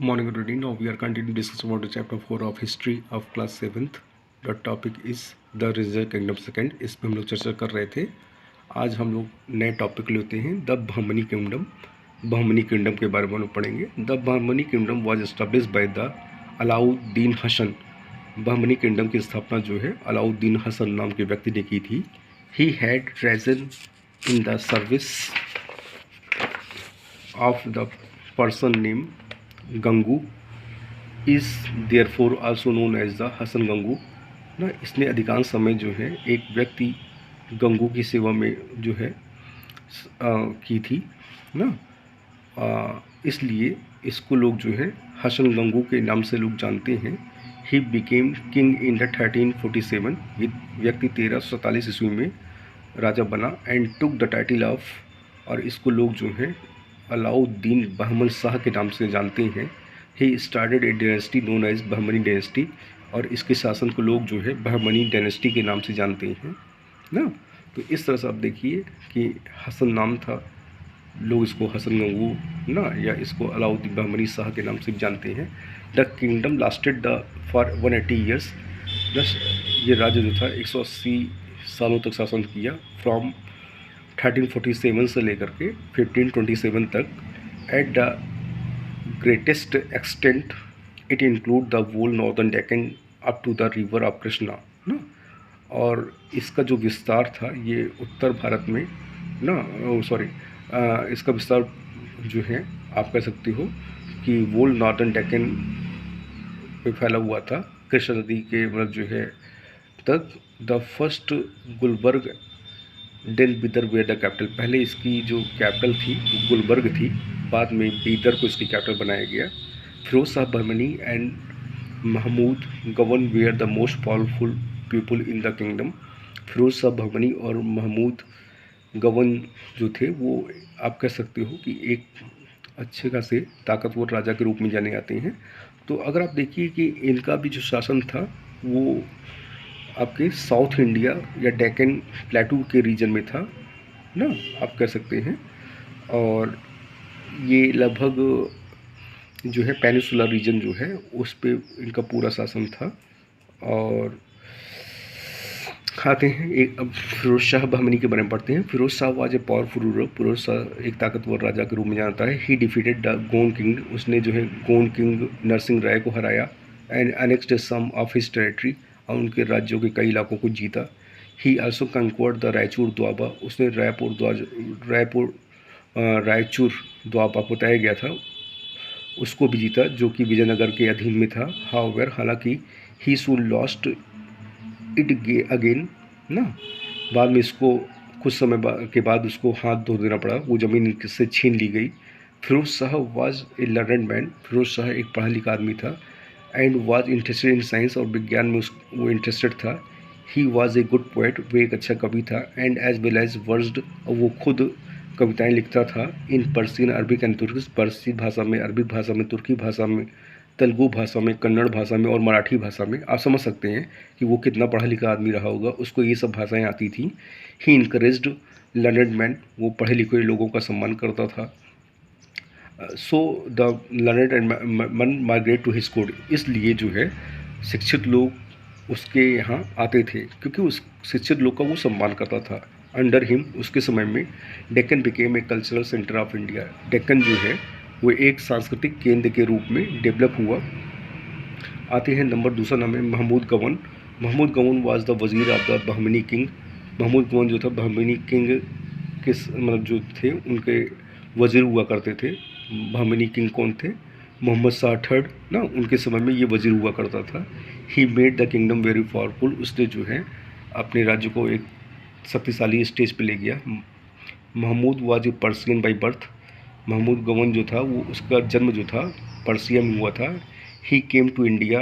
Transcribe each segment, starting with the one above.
Morning routine. Now we are continuing to discuss about the chapter 4 of history of class 7th. The topic is the Rizal Kingdom second. इस पे हम लोग चर्चा कर रहे थे. आज हम लोग नए टॉपिक लेते हैं the Bahmani kingdom. Bahmani kingdom के बारे में हम लोग पढ़ेंगे. The Bahmani kingdom was established by the Alauddin Hasan. Bahmani kingdom की स्थापना जो है अलाउद्दीन हसन नाम के व्यक्ति ने की थी. He had risen in the service of the person name Gangu is therefore also known as the Hasan Gangu ना. इसने अधिकांश समय जो है एक व्यक्ति गंगू की सेवा में जो है की थी ना. इसलिए इसको लोग जो है हसन गंगू के नाम से लोग जानते हैं. He became king in the 1347. व्यक्ति 1347 ईस्वी में राजा बना. And took the title of, और इसको लोग जो है अलाउद्दीन बहमन शाह के नाम से जानते हैं. He started a dynasty known as Bahmani dynasty, और इसके शासन को लोग जो है बहमनी डायनेस्टी के नाम से जानते हैं ना. तो इस तरह से आप देखिए कि हसन नाम था, लोग इसको हसन गंगू ना या इसको अलाउद्दीन बहमनी शाह के नाम से जानते हैं. The kingdom lasted the for 180 years. बस ये राज्य जो था 180 सालों तक शासन किया. फ्रॉम 1347 से लेकर के 1527 तक. At the greatest extent it include the whole northern Deccan up to the river of Krishna ना. और इसका जो विस्तार था ये उत्तर भारत में ना, इसका विस्तार जो है आप कह सकते हो कि वोल नॉर्दर्न डेक्कन पे फैला हुआ था, कृष्णा नदी के मतलब जो है तक. The first Gulbarga then Bidar were the capital. पहले इसकी जो कैपिटल थी वो गुलबर्ग थी, बाद में बीदर को इसकी कैपिटल बनाया गया. Firoz Shah Bahmani and Mahmud Gawan were the most powerful people in the kingdom. Firoz Shah Bahmani और महमूद गवन जो थे वो आप कह सकते हो कि एक अच्छे खासे ताकतवर राजा के रूप में जाने जाते हैं. तो अगर आप देखिए कि इनका भी जो शासन था वो आपके साउथ इंडिया या डेक्कन प्लेटू के रीजन में था ना, आप कह सकते हैं. और ये लगभग जो है पेनिसुलर रीजन जो है उस पे इनका पूरा शासन था. और आते हैं एक अब फिरोज शाह बहमनी के बारे में पढ़ते हैं. Firoz Shah was a powerful ruler. Firoz Shah एक ताकतवर राजा के रूप में जानता है. He defeated the Gond king. उसने जो है गोंड किंग नरसिंह राय को हराया. And annexed some of his territory, और उनके राज्यों के कई इलाकों को जीता. He also conquered the Raichur Doab. उसने रायचूर द्वाबा को बताया गया था उसको भी जीता, जो कि विजयनगर के अधीन में था. हाउएवर, हालांकि ही सून लॉस्ट इट अगेन ना. बाद में इसको कुछ समय के बाद उसको हाथ धो देना पड़ा, वो ज़मीन से छीन ली गई. Firoz Shah was a learned man. Firoz Shah एक पढ़ा लिखा आदमी था. And was interested in science, और विज्ञान में वो इंटरेस्टेड था. He was a good poet. वो एक अच्छा कवि था. And as well as versed, और वो खुद कविताएं लिखता था. In Persian, Arabic and Turkish. पर्सी भाषा में, अरबिक भाषा में, तुर्की भाषा में, तेलुगु भाषा में, कन्नड़ भाषा में और मराठी भाषा में. आप समझ सकते हैं कि वो कितना पढ़ा लिखा आदमी रहा होगा, उसको ये सब भाषाएं आती थी. ही इनकरेज्ड लर्नड मैन. वो पढ़े लिखे लोगों का सम्मान करता था. सो द लर्नड एंड मन माइग्रेट टू हिज कोर्ट. इसलिए जो है शिक्षित लोग उसके यहाँ आते थे क्योंकि उस शिक्षित लोग का वो सम्मान करता था. अंडर हिम, उसके समय में Deccan became a cultural centre of India. Deccan जो है वो एक सांस्कृतिक केंद्र के रूप में डेवलप हुआ. आते हैं नंबर दूसरा नाम है Mahmood Gawan. Mahmud Gawan was the wazir of the Bahmani king. Mahmud Gawan जो था बहमनी किंग के मतलब जो थे उनके वजीर हुआ करते थे. बहमनी किंग कौन थे? मोहम्मद शाह थर्ड ना, उनके समय में ये वजीर हुआ करता था. He made the kingdom very powerful. उसने जो है अपने राज्य को एक शक्तिशाली स्टेज पे ले गया. Mahmud was a Persian by birth. Mahmud Gawan जो था वो उसका जन्म जो था पर्सिया में हुआ था. He came to India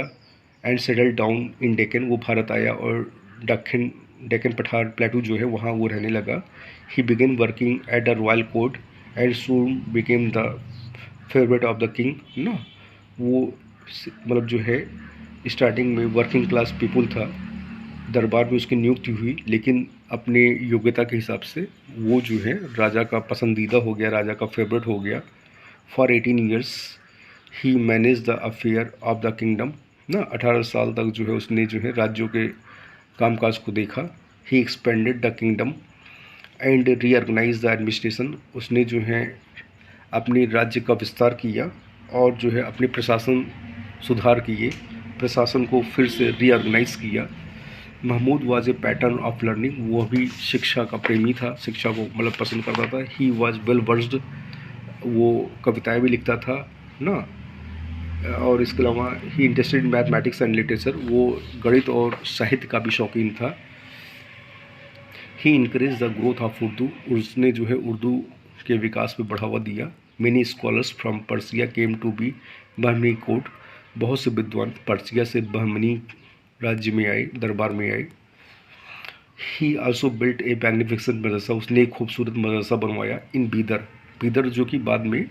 and settle down in Deccan. वो भारत आया और डेक्कन पठार प्लेटू जो है वहाँ वो रहने लगा. ही begin working at the royal court and soon became the favourite of the king ना. वो मतलब जो है स्टार्टिंग में वर्किंग क्लास पीपल था. दरबार में उसकी नियुक्ति हुई, लेकिन अपने योग्यता के हिसाब से वो जो है राजा का पसंदीदा हो गया, राजा का फेवरेट हो गया. For 18 years he manage the affair of the kingdom ना, 18 साल तक जो है उसने जो है राज्यों के कामकाज को देखा। He expanded the kingdom and reorganise the administration, उसने जो है अपने राज्य का विस्तार किया और जो है अपने प्रशासन सुधार किए, प्रशासन को फिर से रीऑर्गेनाइज किया। Mahmud was a patron of learning, वो भी शिक्षा का प्रेमी था, शिक्षा को मतलब पसंद करता था। ही वाज वेल वर्स्ड, वो कविताएं भी लिखता था ना, और इसके अलावा he interested in mathematics and literature, वो गणित और साहित्य का भी शौकीन था। He encourage the growth of Urdu, उसने जो है उर्दू के विकास में बढ़ावा दिया। Many scholars from Persia came to be Bahmani court, बहुत से विद्वान पर्सिया से बहमनी राज्य में आए, दरबार में आए। He also built a magnificent मदरसा, उसने एक खूबसूरत मदरसा बनवाया इन बीदर, बीदर जो कि बाद में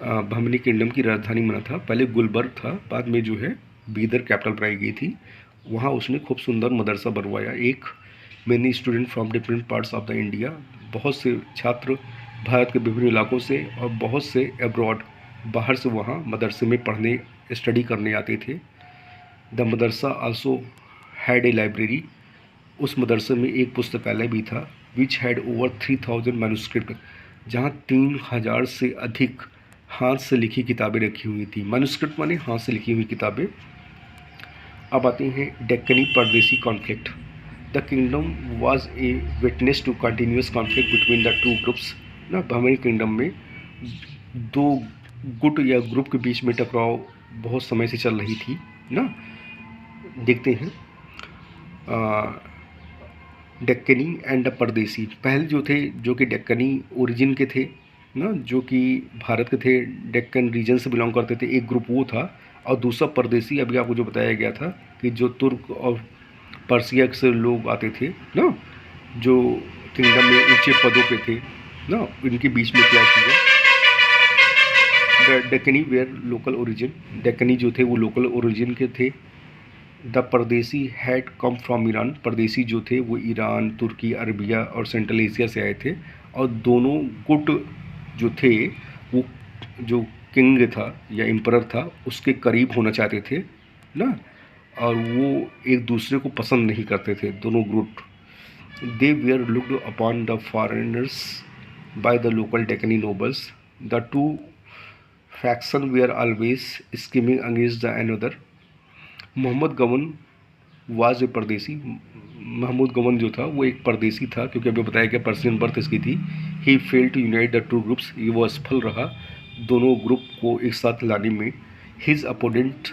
बहमनी किंगडम की राजधानी बना था। पहले गुलबर्ग था, बाद में जो है बीदर कैपिटल बनाई गई थी। वहाँ उसने खूब सुंदर मदरसा बनवाया एक। Many student from different parts of the India, बहुत से छात्र भारत के विभिन्न इलाकों से और बहुत से अब्रॉड बाहर से वहाँ मदरसे में पढ़ने स्टडी करने आते थे। The Madrasa also had a library, उस मदरसे में एक पुस्तकालय भी था। विच हैड ओवर 3000 मैन्युस्क्रिप्ट, जहाँ 3000 से अधिक हाथ से लिखी किताबें रखी हुई थी। मैन्युस्क्रिप्ट माने हाथ से लिखी हुई किताबें। अब आते हैं Deccani Pardesi conflict. The kingdom was a witness to continuous conflict between the two groups ना, बहमनी किंगडम में दो गुट या ग्रुप के बीच में टकराव बहुत समय से चल रही थी ना। देखते हैं डेक्कनी एंड द परदेसी। पहले जो थे जो कि डेक्कनी ओरिजिन के थे ना, जो कि भारत के थे, डेक्कन रीजन से बिलोंग करते थे, एक ग्रुप वो था। और दूसरा परदेसी, अभी आपको जो बताया गया था कि जो तुर्क और पर्सिया से लोग आते थे ना, जो किंगडम में ऊंचे पदों पे थे ना, इनके बीच में क्या किया। The Deccani where local origin, Deccani जो थे वो लोकल ओरिजिन के थे। द परदेसी हैड कम फ्रॉम ईरान, परदेसी जो थे वो ईरान, तुर्की, अरबिया और सेंट्रल एशिया से आए थे। और दोनों गुट जो थे वो जो किंग था या एम्परर था उसके करीब होना चाहते थे ना, और वो एक दूसरे को पसंद नहीं करते थे दोनों group. They were looked upon the foreigners by the local Deccani nobles, the two faction were always scheming against the another. Mohammad Gawan was ए परदेसी, महमूद गवन जो था वो एक परदेसी था, क्योंकि अभी बताया गया पर्सियन बर्थ इसकी थी। He fail to unite the two groups, ये वो असफल रहा दोनों ग्रुप को एक साथ लाने में। His opponent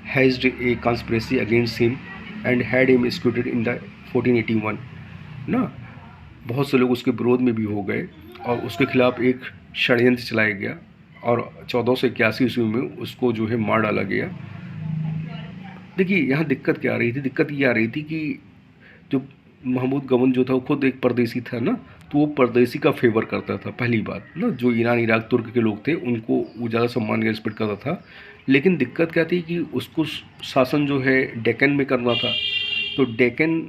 hedged A conspiracy against him and had him executed in the 1481 ना, बहुत से लोग उसके विरोध में भी हो गए और उसके खिलाफ एक षड्यंत्र चलाया गया और 1481 ईस्वी में उसको जो है मार डाला गया। देखिए यहाँ दिक्कत क्या आ रही थी, दिक्कत ये आ रही थी कि जो महमूद गवन जो था वो खुद एक परदेसी था ना, तो वो परदेसी का फेवर करता था पहली बात ना। जो ईरान, इराक, तुर्क के लोग थे उनको वो ज़्यादा सम्मान या रिस्पेक्ट करता था। लेकिन दिक्कत क्या थी कि उसको शासन जो है डेक्कन में करना था, तो डेक्कन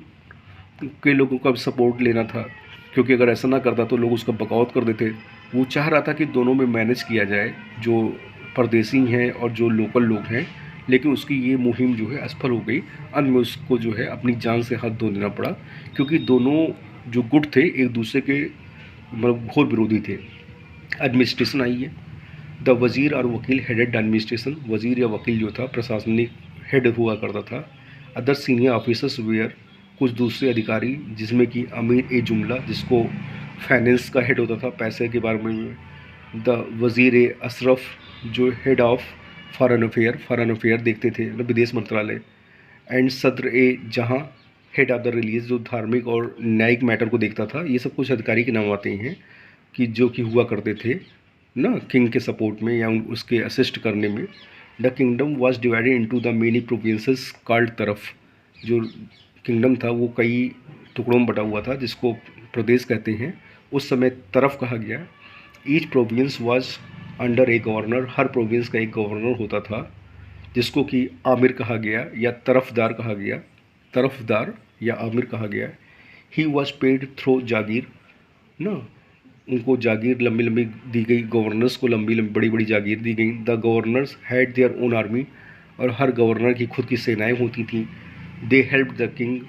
के लोगों का सपोर्ट लेना था, क्योंकि अगर ऐसा ना करता तो लोग उसका बगावत कर देते। वो चाह रहा था कि दोनों में मैनेज किया जाए, जो परदेसी हैं और जो लोकल लोग हैं, लेकिन उसकी ये मुहिम जो है असफल हो गई। अंत में उसको जो है अपनी जान से हाथ धो देना पड़ा, क्योंकि दोनों जो गुट थे एक दूसरे के मतलब घोर विरोधी थे। एडमिनिस्ट्रेशन आई है। द वज़ीर और वकील हेडेड एडमिनिस्ट्रेशन, वज़ीर या वकील जो था प्रशासनिक हेड हुआ करता था। अदर सीनियर ऑफिसर्स वेयर, कुछ दूसरे अधिकारी जिसमें कि अमीर ए जुमला जिसको फाइनेंस का हेड होता था, पैसे के बारे में। द वज़ीर ए अशरफ जो हेड ऑफ फॉरेन अफेयर देखते थे, मतलब विदेश मंत्रालय। एंड सदर ए जहाँ हेड ऑफ द रिलीज जो धार्मिक और न्यायिक मैटर को देखता था। ये सब कुछ अधिकारी के नाम आते हैं कि जो कि हुआ करते थे ना किंग के सपोर्ट में या उसके असिस्ट करने में। The kingdom was divided into the many provinces called तरफ, जो किंगडम था वो कई टुकड़ों में बटा हुआ था जिसको प्रदेश कहते हैं। उस समय तरफ कहा गया। Each province was under a governor, her province का एक गवर्नर होता था जिसको कि आमिर कहा गया या तरफदार कहा गया, तरफदार या आमिर कहा गया। ही वॉज पेड थ्रो जागीर ना, उनको जागीर लंबी लंबी दी गई, गवर्नर्स को लंबी लंबी बड़ी बड़ी जागीर दी गई। The governors had their own army, और हर गवर्नर की खुद की सेनाएं होती थीं। They help the king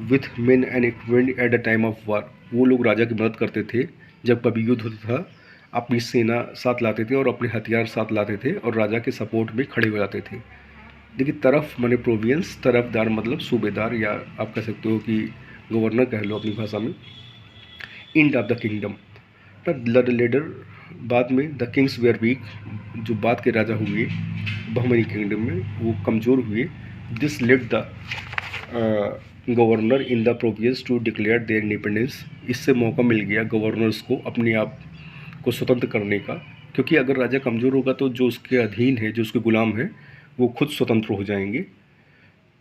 with main and equipment at the time of war, वो लोग राजा की मदद करते थे जब कभी युद्ध होता था, अपनी सेना साथ लाते थे और अपने हथियार साथ लाते थे और राजा के सपोर्ट में खड़े हो जाते थे। देखिए, तरफ माने प्रोविंस, तरफदार मतलब सूबेदार, या आप कह सकते हो कि गवर्नर कह लो अपनी भाषा में। End of the kingdom the leader, बाद में द किंग्स वेयर वीक, जो बाद के राजा हुए बहमनी किंगडम में वो कमज़ोर हुए। This led the governor in the province to declare their independence, इससे मौका मिल गया गवर्नर्स को अपने आप को स्वतंत्र करने का, क्योंकि अगर राजा कमज़ोर होगा तो जो उसके अधीन है, जो उसके गुलाम है, वो खुद स्वतंत्र हो जाएंगे।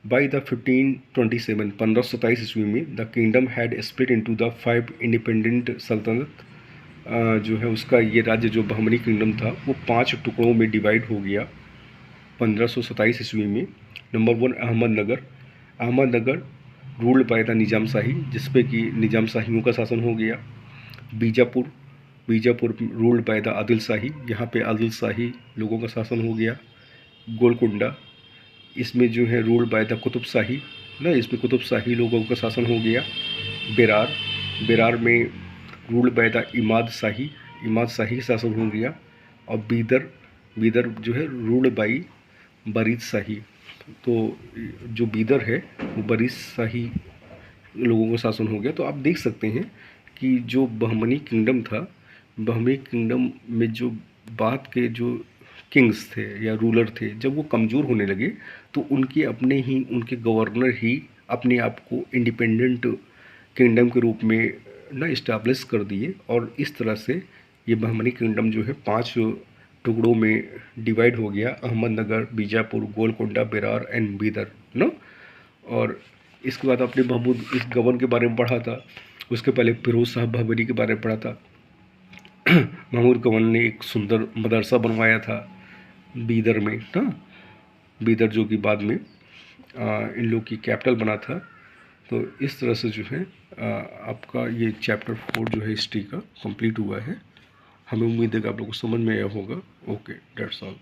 बाई द 1527 1527 ईस्वी में the kingdom had split into the 5 independent सल्तनत, जो है उसका ये राज्य जो बहमनी किंगडम था वो 5 टुकड़ों में डिवाइड हो गया 1527 ईस्वी में। Number 1 Ahmednagar, Ahmednagar ruled by the Nizam Shahi, जिसपे कि निजाम शाहियों का शासन हो गया। Bijapur, Bijapur ruled by the Adil Shahi, यहाँ पे आदिल शाही लोगों का शासन हो गया। गोलकुंडा, इसमें जो है रूल्ड बाय द कुतुब शाही ना, इसमें कुतुब शाही लोगों का शासन हो गया। बेरार, बेरार में रूल्ड बाय द इमाद शाही, इमाद शाही शासन हो गया। और बीदर, बीदर जो है रूल्ड बाई बरीद शाही, तो जो बीदर है वो बरीद शाही लोगों का शासन हो गया। तो आप देख सकते हैं कि जो बहमनी किंगडम था, बहमनी किंगडम में जो बाद के जो किंग्स थे या रूलर थे, जब वो कमज़ोर होने लगे तो उनके अपने ही उनके गवर्नर ही अपने आप को इंडिपेंडेंट किंगडम के रूप में ना इस्टेब्लिश कर दिए, और इस तरह से ये बहमनी किंगडम जो है 5 टुकड़ों में डिवाइड हो गया। अहमदनगर, बीजापुर, गोलकोंडा, बेरार एंड बीदर ना। और इसके बाद आपने महमूद इस गवर्न के बारे में पढ़ा था, उसके पहले फिरोज शाह बहमनी के बारे में पढ़ा था। महमूद गवर्न ने एक सुंदर मदरसा बनवाया था बीदर में ना, बीदर जो कि बाद में इन लोग की कैपिटल बना था। तो इस तरह से जो है आपका ये चैप्टर 4 जो है हिस्ट्री का कंप्लीट हुआ है। हमें उम्मीद है कि आप लोगों को समझ में आया होगा। Okay, that's all.